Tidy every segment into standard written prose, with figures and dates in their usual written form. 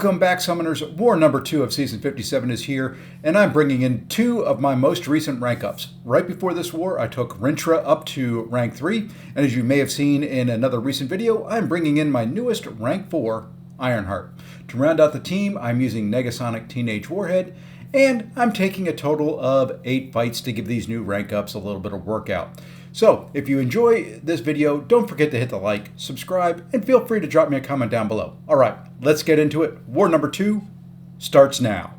Welcome back, Summoners. War number 2 of Season 57 is here, and I'm bringing in 2 of my most recent rank ups. Right before this war, I took Rintrah up to rank 3, and as you may have seen in another recent video, I'm bringing in my newest rank 4, Ironheart. To round out the team, I'm using Negasonic and I'm taking a total of 8 fights to give these new rank ups a little bit of workout. So, if you enjoy this video, don't forget to hit the like, subscribe, and feel free to drop me a comment down below. Alright, let's get into it. War number 2 starts now.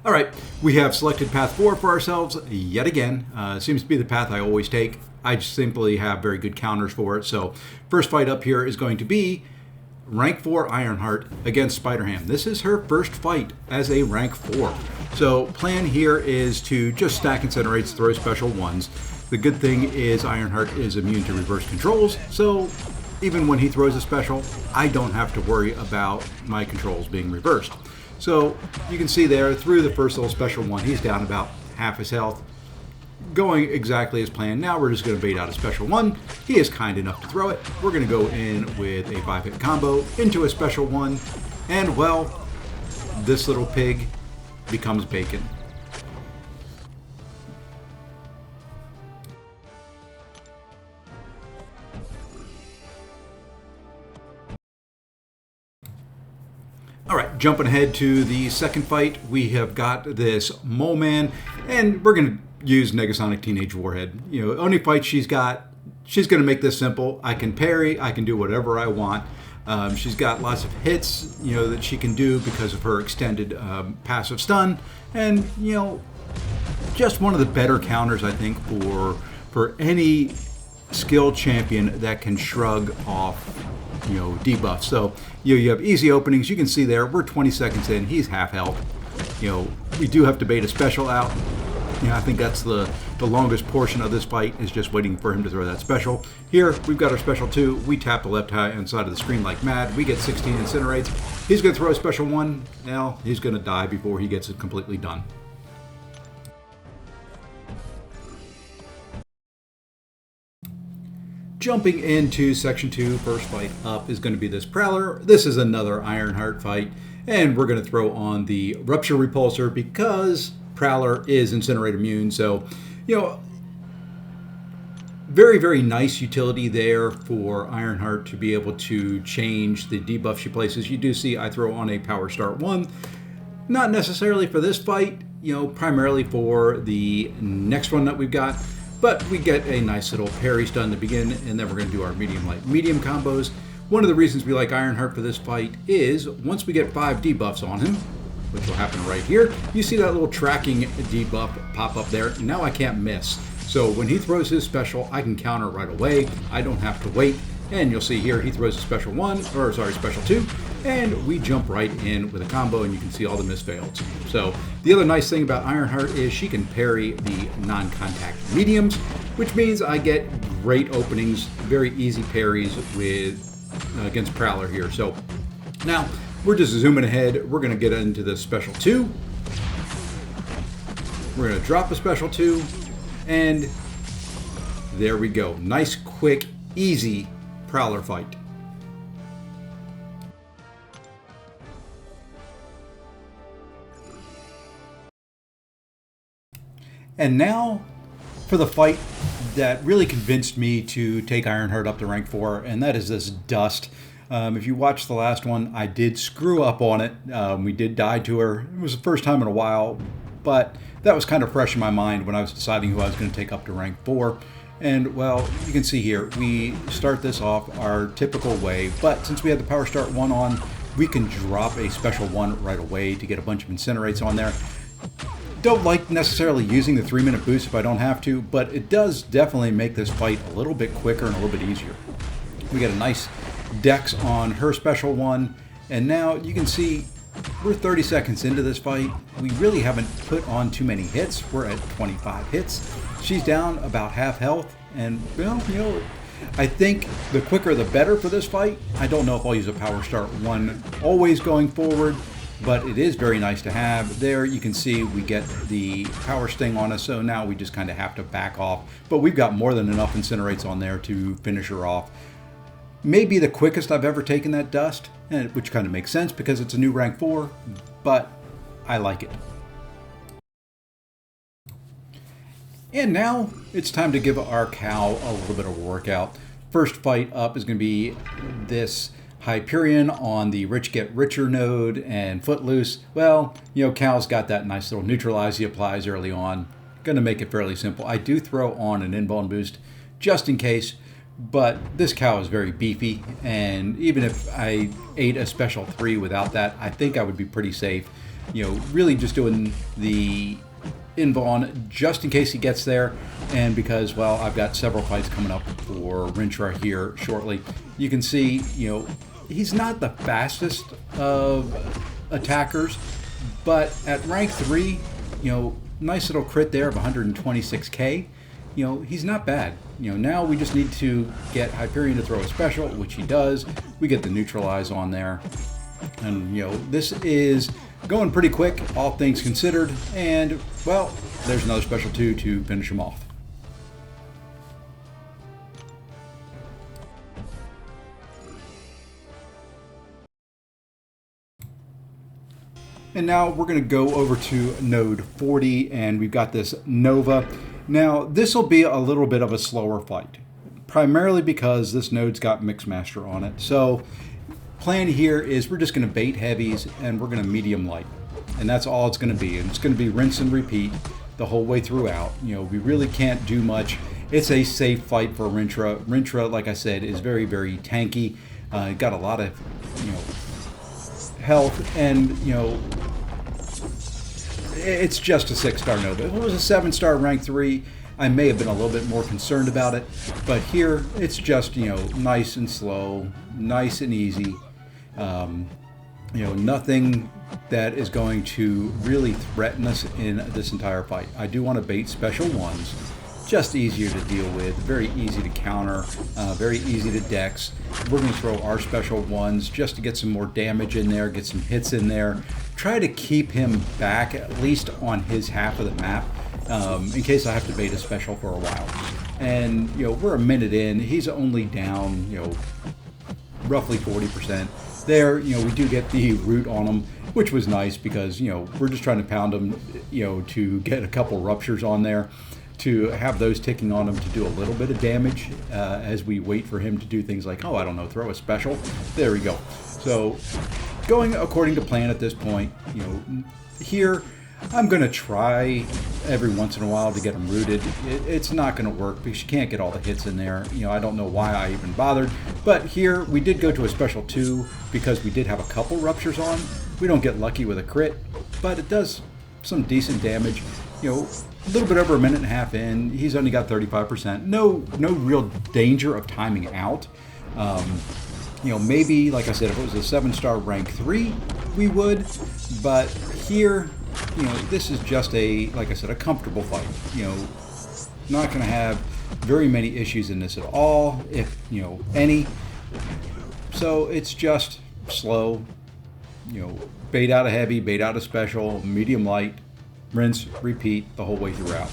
Alright, we have selected path 4 for ourselves yet again. Seems to be the path I always take. I just simply have very good counters for it. So, first fight up here is going to be rank 4 Ironheart against Spider-Hame. This is her first fight as a rank 4. So plan here is to just stack incinerates, throw special ones. The good thing is Ironheart is immune to reverse controls, so even when he throws a special, I don't have to worry about my controls being reversed. So you can see there through the first little special one, he's down about half his health. Going exactly as planned. Now we're just going to bait out a special one. He is kind enough to throw it. We're going to go in with a 5-hit combo into a special one, and well, this little pig becomes bacon. Alright, jumping ahead to the second fight, we have got this Moleman, and we're going to use Negasonicteenagewarhead. You know, only fight she's got, she's going to make this simple. I can parry, I can do whatever I want. She's got lots of hits, you know, that she can do because of her extended passive stun, and you know, just one of the better counters I think for any skilled champion that can shrug off, you know, debuffs. So you have easy openings. You can see there we're 20 seconds in. He's half health. You know, we do have to bait a special out. You know, I think that's the longest portion of this fight is just waiting for him to throw that special. Here, we've got our special 2. We tap the left hand side of the screen like mad. We get 16 incinerates. He's going to throw a special 1. Now, he's going to die before he gets it completely done. Jumping into Section 2, first fight up is going to be this Prowler. This is another Ironheart fight, and we're going to throw on the Rupture Repulsor because Prowler is Incinerate immune, so, you know, very, very nice utility there for Ironheart to be able to change the debuff she places. You do see I throw on a Power Start 1, not necessarily for this fight, you know, primarily for the next one that we've got, but we get a nice little parry stun to begin, and then we're going to do our medium, light, medium combos. One of the reasons we like Ironheart for this fight is once we get 5 debuffs on him, which will happen right here, you see that little tracking debuff pop up there. Now I can't miss. So when he throws his special, I can counter right away. I don't have to wait. And you'll see here he throws a special 1, or sorry, special 2, and we jump right in with a combo, and you can see all the miss fails. So the other nice thing about Ironheart is she can parry the non-contact mediums, which means I get great openings, very easy parries with against Prowler here. So now we're just zooming ahead. We're going to get into the special 2. We're going to drop a special 2, and there we go. Nice, quick, easy Prowler fight. And now for the fight that really convinced me to take Ironheart up to rank 4, and that is this Dust. If you watched the last one, I did screw up on it. We did die to her. It was the first time in a while, but that was kind of fresh in my mind when I was deciding who I was going to take up to rank 4. And, well, you can see here, we start this off our typical way, but since we had the Power Start 1 on, we can drop a special 1 right away to get a bunch of incinerates on there. Don't like necessarily using the 3-minute boost if I don't have to, but it does definitely make this fight a little bit quicker and a little bit easier. We get a nice dex on her special 1, and now you can see we're 30 seconds into this fight. We really haven't put on too many hits. We're at 25 hits. She's down about half health, and well, you know, I think the quicker the better for this fight. I don't know if I'll use a Power Start 1 always going forward, but it is very nice to have. There you can see we get the Power Sting on us, so now we just kind of have to back off, but we've got more than enough incinerates on there to finish her off. May be the quickest I've ever taken that dust, which kind of makes sense because it's a new rank 4, but I like it. And now it's time to give our cow a little bit of a workout. First fight up is going to be this Hyperion on the Rich Get Richer node and Footloose. Well, Cal's got that nice little neutralize he applies early on. Going to make it fairly simple. I do throw on an inbound boost just in case, but this cow is very beefy, and even if I ate a special 3 without that, I think I would be pretty safe. Really just doing the Invon just in case he gets there, and because, well, I've got several fights coming up for Rintrah here shortly. You can see, he's not the fastest of attackers, but at rank 3, nice little crit there of 126k. He's not bad. Now we just need to get Hyperion to throw a special, which he does. We get the neutralize on there, and this is going pretty quick, all things considered, and, well, there's another special 2 to finish him off. And now we're going to go over to node 40, and we've got this Nova. Now, this will be a little bit of a slower fight, primarily because this node's got Mix Master on it. So plan here is we're just going to bait heavies and we're going to medium light, and that's all it's going to be. And it's going to be rinse and repeat the whole way throughout. We really can't do much. It's a safe fight for Rintrah. Rintrah, like I said, is very, very tanky. Got a lot of health, and it's just a 6-star node. If it was a 7-star rank 3, I may have been a little bit more concerned about it, but here it's just nice and slow, nice and easy. Nothing that is going to really threaten us in this entire fight. I do want to bait special 1s. Just easier to deal with, very easy to counter, very easy to dex. We're going to throw our special 1s just to get some more damage in there, get some hits in there. Try to keep him back at least on his half of the map, in case I have to bait a special for a while. And we're a minute in. He's only down roughly 40%. There, we do get the root on him, which was nice because we're just trying to pound him, to get a couple ruptures on there, to have those ticking on him to do a little bit of damage as we wait for him to do things like, I don't know, throw a special. There we go. So going according to plan at this point. Here I'm going to try every once in a while to get him rooted. It's not going to work because you can't get all the hits in there. I don't know why I even bothered. But here we did go to a special 2 because we did have a couple ruptures on. We don't get lucky with a crit, but it does some decent damage. A little bit over a minute and a half in, he's only got 35%. No real danger of timing out. Maybe, like I said, if it was a 7-star rank 3, we would. But here, this is just like I said, a comfortable fight. Not going to have very many issues in this at all, if, any. So it's just slow, bait out a heavy, bait out a special, medium light, rinse, repeat the whole way throughout.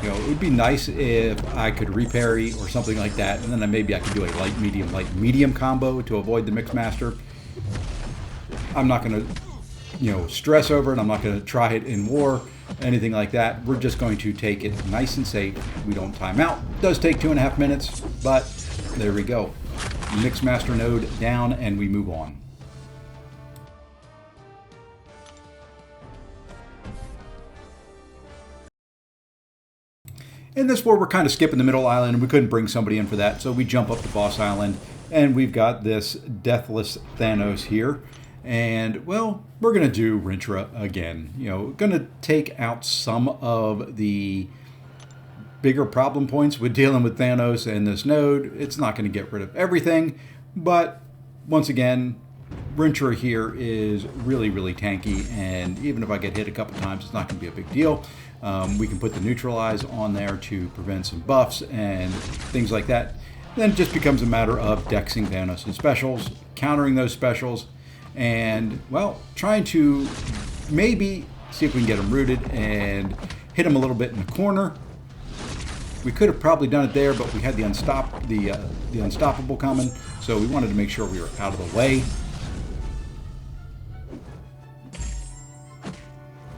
It would be nice if I could reparry or something like that, and then maybe I could do a light, medium combo to avoid the Mix Master. I'm not going to, stress over it. I'm not going to try it in war, anything like that. We're just going to take it nice and safe. We don't time out. It does take 2.5 minutes, but there we go. Mix Master node down, and we move on. In this war, we're kind of skipping the middle island, and we couldn't bring somebody in for that, so we jump up to Boss Island, and we've got this Deathless Thanos here. And, well, we're going to do Rintrah again. Going to take out some of the bigger problem points with dealing with Thanos and this node. It's not going to get rid of everything, but once again, Rintrah here is really, really tanky, and even if I get hit a couple times, it's not going to be a big deal. We can put the neutralize on there to prevent some buffs and things like that. Then it just becomes a matter of dexing Thanos and specials, countering those specials, and, well, trying to maybe see if we can get him rooted and hit him a little bit in the corner. We could have probably done it there, but we had the unstoppable coming, so we wanted to make sure we were out of the way.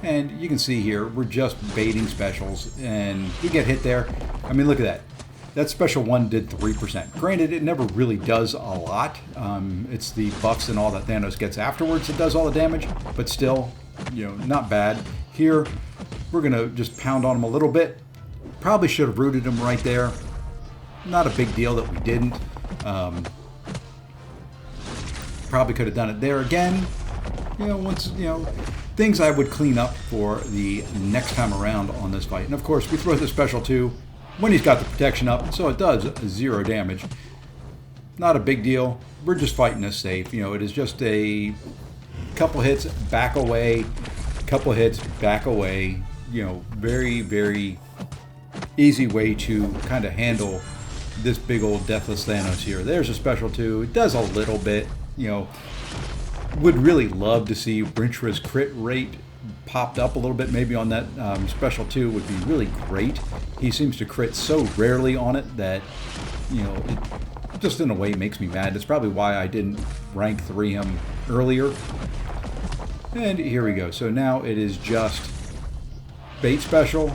And you can see here, we're just baiting specials, and we get hit there. I mean, look at that. That special one did 3%. Granted, it never really does a lot. It's the buffs and all that Thanos gets afterwards that does all the damage, but still, you know, not bad. Here, we're going to just pound on him a little bit. Probably should have rooted him right there. Not a big deal that we didn't. Probably could have done it there again. You know, things I would clean up for the next time around on this fight. And of course, we throw the special too when he's got the protection up, so it does 0 damage. Not a big deal. We're just fighting this safe. You know, it is just a couple hits, back away, couple hits, back away. You know, very, very easy way to kind of handle this big old Deathless Thanos here. There's a special too. It does a little bit, you know. Would really love to see Rintrah's crit rate popped up a little bit, maybe on that special 2 would be really great. He seems to crit so rarely on it that, you know, it just in a way makes me mad. That's probably why I didn't rank 3 him earlier. And here we go. So now it is just bait special,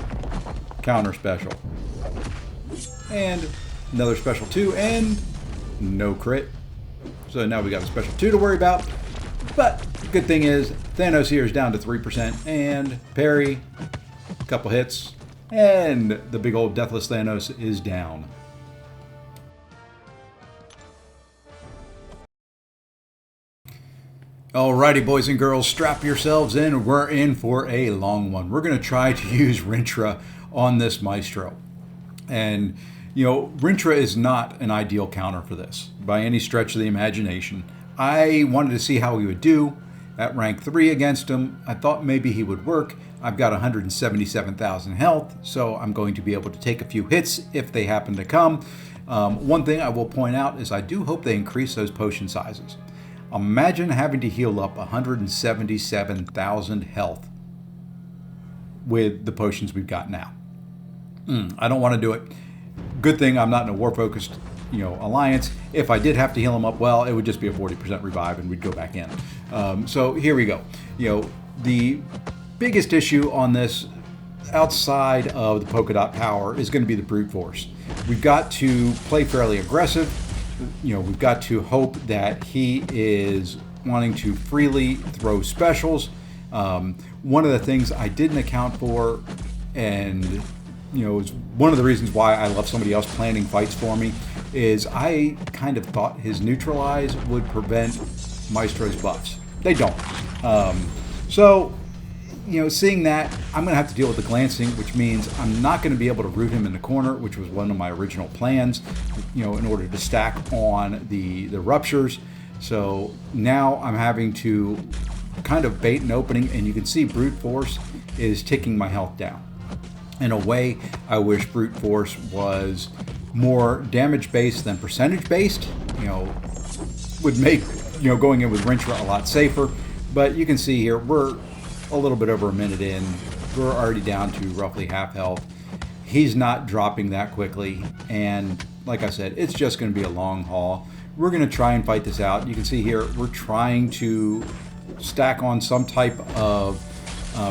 counter special, and another special 2, and no crit. So now we got a special 2 to worry about. But good thing is Thanos here is down to 3%, and parry, a couple hits, and the big old Deathless Thanos is down. Alrighty, boys and girls, strap yourselves in. We're in for a long one. We're going to try to use Rintrah on this Maestro. And, you know, Rintrah is not an ideal counter for this by any stretch of the imagination. I wanted to see how he would do at rank 3 against him. I thought maybe he would work. I've got 177,000 health, so I'm going to be able to take a few hits if they happen to come. One thing I will point out is I do hope they increase those potion sizes. Imagine having to heal up 177,000 health with the potions we've got now. I don't want to do it. Good thing I'm not in a war-focused, you know, alliance. If I did have to heal him up, well, it would just be a 40% revive and we'd go back in. So here we go. You know, the biggest issue on this outside of the polka dot power is going to be the brute force. We've got to play fairly aggressive. You know, we've got to hope that he is wanting to freely throw specials. One of the things I didn't account for, and you know, is one of the reasons why I love somebody else planning fights for me, is I kind of thought his neutralize would prevent Maestro's buffs. They don't. So, you know, seeing that, I'm going to have to deal with the glancing, which means I'm not going to be able to root him in the corner, which was one of my original plans, you know, in order to stack on the ruptures. So now I'm having to kind of bait an opening, and you can see brute force is ticking my health down. In a way, I wish brute force was more damage based than percentage based. You know, would make, you know, going in with Rintrah a lot safer. But you can see here we're a little bit over a minute in. We're already down to roughly half health. He's not dropping that quickly, and like I said, it's just going to be a long haul. We're going to try and fight this out. You can see here we're trying to stack on some type of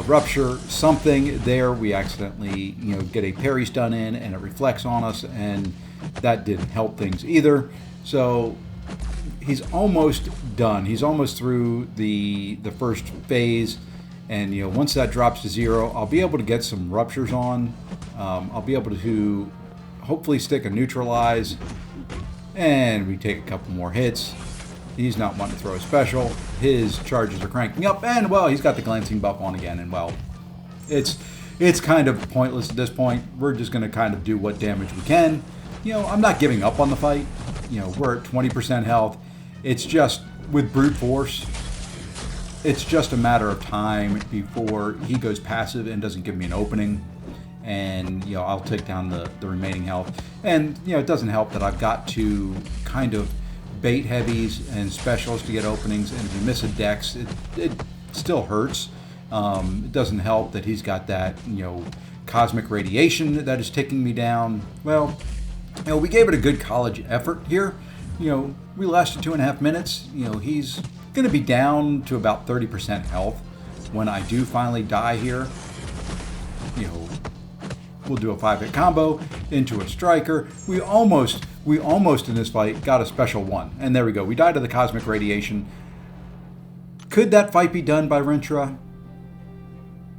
rupture, something there. We accidentally, you know, get a parry stun in, and it reflects on us, and that didn't help things either. So he's almost done. He's almost through the first phase. And, you know, once that drops to 0, I'll be able to get some ruptures on. I'll be able to hopefully stick a neutralize. And we take a couple more hits. He's not wanting to throw a special. His charges are cranking up. And, well, he's got the glancing buff on again. And, well, it's kind of pointless at this point. We're just going to kind of do what damage we can. You know, I'm not giving up on the fight. You know, we're at 20% health. It's just with brute force, it's just a matter of time before he goes passive and doesn't give me an opening. And, you know, I'll take down the remaining health. And, you know, it doesn't help that I've got to kind of bait heavies and specials to get openings. And if you miss a dex, it still hurts. It doesn't help that he's got that, you know, cosmic radiation that is taking me down. Well, we gave it a good college effort here. We lasted 2.5 minutes. He's going to be down to about 30% health when I do finally die here. We'll do a 5-hit combo into a striker. We almost in this fight got a special one. And there we go. We died to the cosmic radiation. Could that fight be done by Rintrah?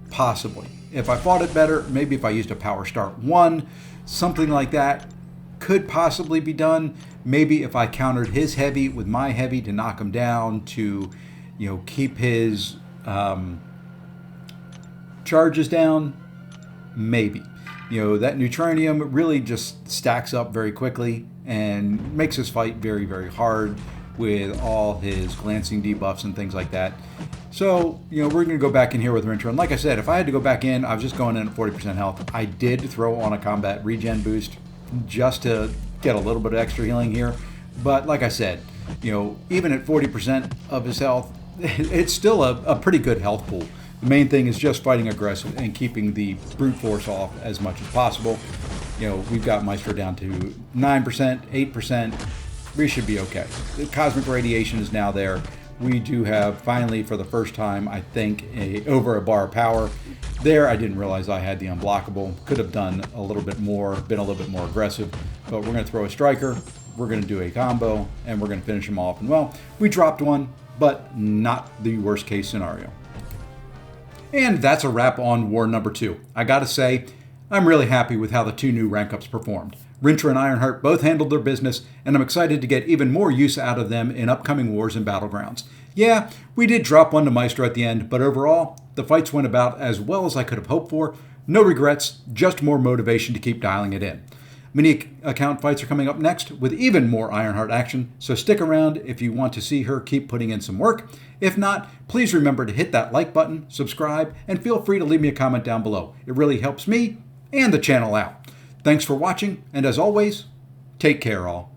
Possibly. If I fought it better, maybe if I used a power start 1, something like that could possibly be done. Maybe if I countered his heavy with my heavy to knock him down to, keep his charges down, maybe. That neutronium really just stacks up very quickly and makes this fight very, very hard with all his glancing debuffs and things like that. So, we're going to go back in here with Rintrah. And like I said, if I had to go back in, I was just going in at 40% health. I did throw on a combat regen boost just to get a little bit of extra healing here. But like I said, even at 40% of his health, it's still a pretty good health pool. The main thing is just fighting aggressive and keeping the brute force off as much as possible. We've got Maestro down to 9%, 8%. We should be okay. The cosmic radiation is now there. We do have, finally, for the first time, I think, over a bar of power. There, I didn't realize I had the unblockable. Could have done a little bit more, been a little bit more aggressive. But we're going to throw a striker. We're going to do a combo, and we're going to finish him off. And, well, we dropped one, but not the worst case scenario. And that's a wrap on War number 2. I gotta say, I'm really happy with how the 2 new rank ups performed. Rintrah and Ironheart both handled their business, and I'm excited to get even more use out of them in upcoming wars and battlegrounds. Yeah, we did drop one to Maestro at the end, but overall, the fights went about as well as I could have hoped for. No regrets, just more motivation to keep dialing it in. Mini account fights are coming up next with even more Ironheart action, so stick around if you want to see her keep putting in some work. If not, please remember to hit that like button, subscribe, and feel free to leave me a comment down below. It really helps me and the channel out. Thanks for watching, and as always, take care all.